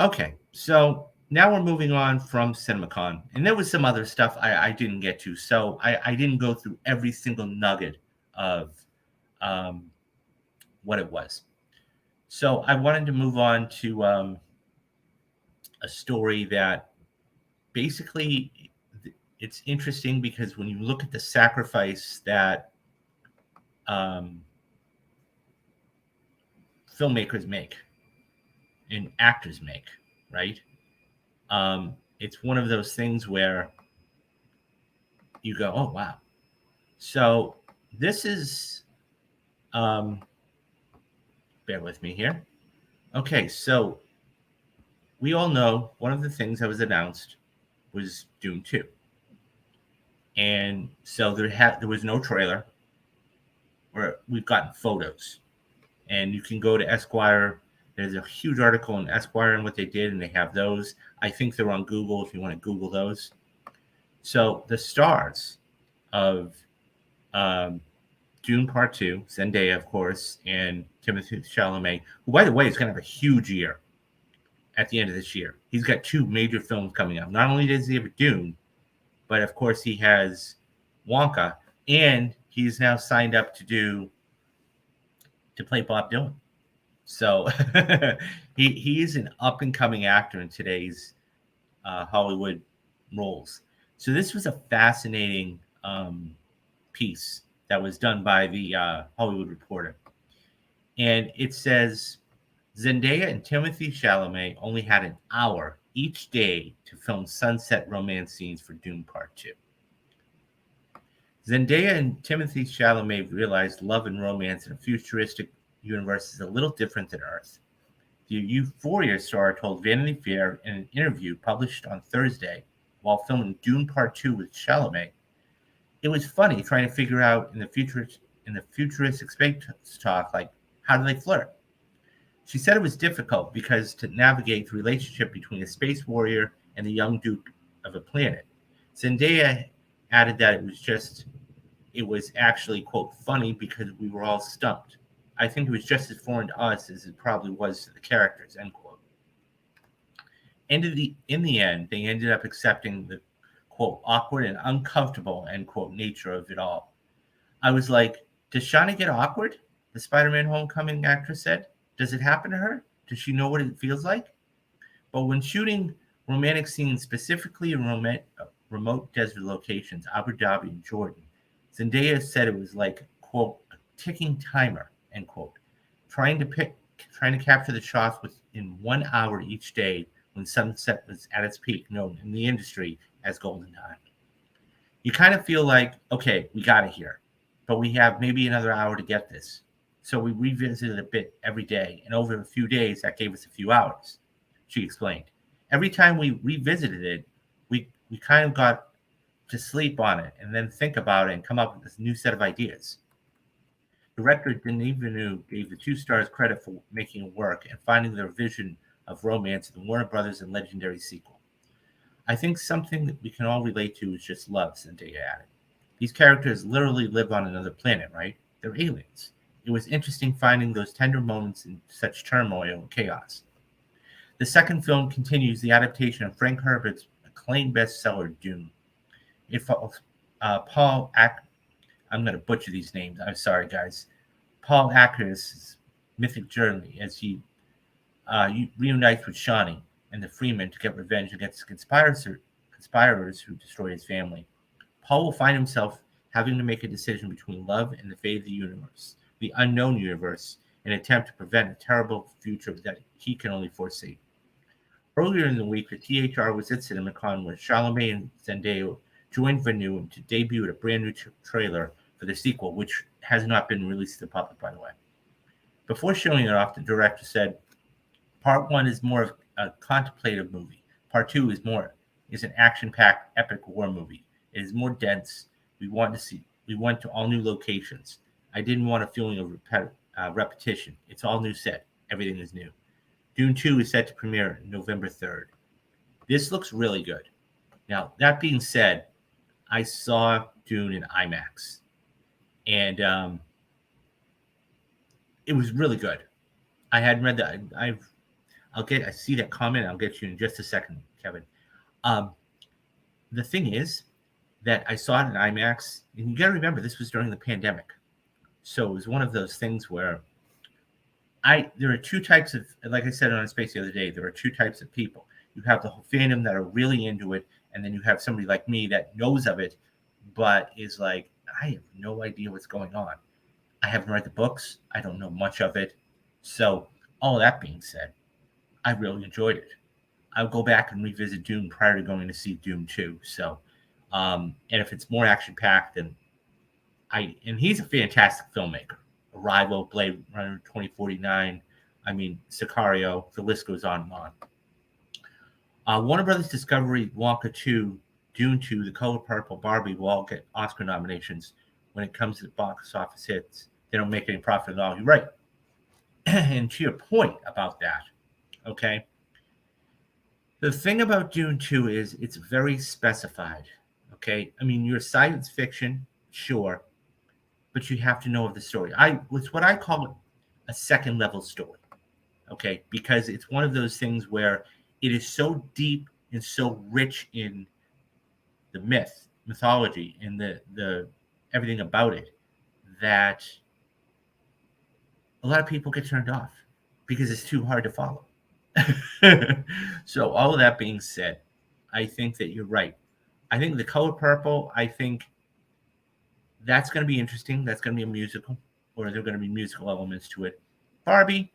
Okay, so now we're moving on from CinemaCon, and there was some other stuff I didn't get to, so I didn't go through every single nugget of um, what it was. So I wanted to move on to a story that basically it's interesting because when you look at the sacrifice that um, filmmakers make and actors make, right? It's one of those things where you go, "Oh wow!" So this is, um, bear with me here. Okay, so we all know one of the things that was announced was Dune 2, and so there was no trailer, or we've gotten photos, and you can go to Esquire. There's a huge article in Esquire on what they did, and they have those. I think they're on Google if you want to Google those. So the stars of um, Dune Part Two, Zendaya, of course, and Timothy Chalamet, who, by the way, is going to have a huge year at the end of this year. He's got two major films coming up. Not only does he have a Dune, but of course he has Wonka, and he's now signed up to play Bob Dylan. So he is an up and coming actor in today's Hollywood roles. So this was a fascinating piece that was done by the Hollywood Reporter, and it says Zendaya and Timothy Chalamet only had an hour each day to film sunset romance scenes for Dune Part 2. Zendaya and Timothy Chalamet realized love and romance in a futuristic universe is a little different than Earth. The Euphoria star told Vanity Fair in an interview published on Thursday while filming Dune Part 2 with Chalamet, "It was funny trying to figure out in the futuristic space talk, like, how do they flirt?" She said it was difficult because to navigate the relationship between a space warrior and the young duke of a planet. Zendaya added that it was actually, quote, funny because we were all stumped. I think it was just as foreign to us as it probably was to the characters, end quote. In the end, they ended up accepting the, quote, awkward and uncomfortable, end quote, nature of it all. I was like, does Shauna get awkward? The Spider-Man Homecoming actress said. Does it happen to her? Does she know what it feels like? But when shooting romantic scenes, specifically in remote desert locations, Abu Dhabi and Jordan, Zendaya said it was like, quote, a ticking timer, end quote, trying to capture the shots within 1 hour each day when sunset was at its peak, known in the industry as golden time. You kind of feel like, okay, we got it here, but we have maybe another hour to get this. So we revisited a bit every day, and over a few days, that gave us a few hours, she explained. Every time we revisited it, we kind of got to sleep on it and then think about it and come up with this new set of ideas. Director Denis Villeneuve gave the two stars credit for making it work and finding their vision of romance in the Warner Brothers and Legendary sequel. I think something that we can all relate to is just love, Zendaya added. These characters literally live on another planet, right? They're aliens. It was interesting finding those tender moments in such turmoil and chaos. The second film continues the adaptation of Frank Herbert's acclaimed bestseller Dune. It follows Paul Ack. I'm going to butcher these names. I'm sorry, guys. Paul Acker's mythic journey as he reunites with Shawnee and the Freeman to get revenge against conspirators who destroyed his family. Paul will find himself having to make a decision between love and the fate of the unknown universe, in an attempt to prevent a terrible future that he can only foresee. Earlier in the week, the THR was at CinemaCon where Chalamet and Zendaya joined Villeneuve to debut a brand new trailer for the sequel, which has not been released to the public, by the way. Before showing it off, the director said, "Part one is more of a contemplative movie. Part two is an action-packed epic war movie. It is more dense. We went to all new locations. I didn't want a feeling of repetition. It's all new set. Everything is new. Dune 2 is set to premiere November 3rd. This looks really good." Now, that being said, I saw Dune in IMAX, and it was really good. I hadn't read that. I see that comment. I'll get you in just a second, Kevin. Um, the thing is that I saw it in IMAX, and you got to remember this was during the pandemic, so it was one of those things where there are two types of, like I said on Space the other day, there are two types of people. You have the whole fandom that are really into it, and then you have somebody like me that knows of it, but is like, I have no idea what's going on. I haven't read the books. I don't know much of it. So, all that being said, I really enjoyed it. I'll go back and revisit Dune prior to going to see Dune 2. So, and if it's more action packed, then and he's a fantastic filmmaker. Arrival, Blade Runner 2049. I mean, Sicario. The list goes on and on. Warner Brothers Discovery, Wonka 2, Dune 2, The Color Purple, Barbie will all get Oscar nominations. When it comes to the box office hits, they don't make any profit at all. You're right. And to your point about that, okay, the thing about Dune 2 is it's very specified. Okay, I mean, you're science fiction, sure, but you have to know of the story. It's what I call a second level story. Okay, because it's one of those things where it is so deep and so rich in the mythology, and the everything about it, that a lot of people get turned off because it's too hard to follow. So all of that being said, I think that you're right. I think The Color Purple, I think that's going to be interesting. That's going to be a musical, or there are going to be musical elements to it. Barbie,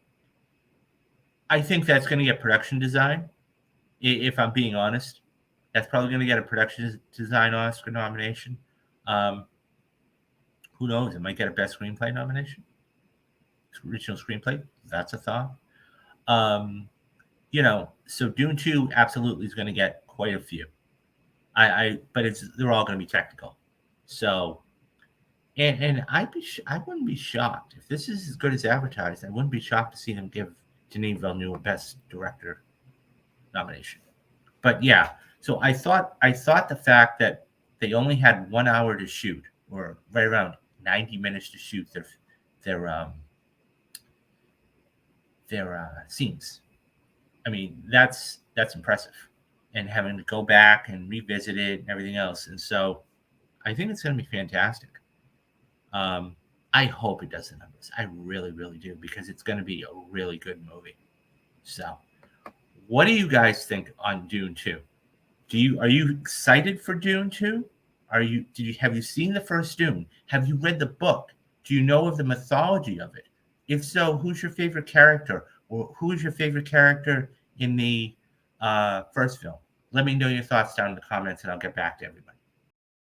I think that's going to get production design. If I'm being honest, that's probably going to get a production design Oscar nomination. Who knows? It might get a best screenplay nomination. Original screenplay, that's a thought. So Dune 2 absolutely is going to get quite a few. But they're all going to be technical. So, and I wouldn't be shocked if this is as good as advertised. I wouldn't be shocked to see them give Denis Villeneuve a Best Director nomination. But yeah, so I thought the fact that they only had 1 hour to shoot, or right around 90 minutes to shoot their scenes. I mean, that's impressive, and having to go back and revisit it and everything else. And so, I think it's going to be fantastic. I hope it does the numbers. I really, really do, because it's going to be a really good movie. So, what do you guys think on Dune 2? Are you excited for Dune 2? Have you seen the first Dune? Have you read the book? Do you know of the mythology of it? If so, who's your favorite character, or who's your favorite character in the first film? Let me know your thoughts down in the comments, and I'll get back to everybody.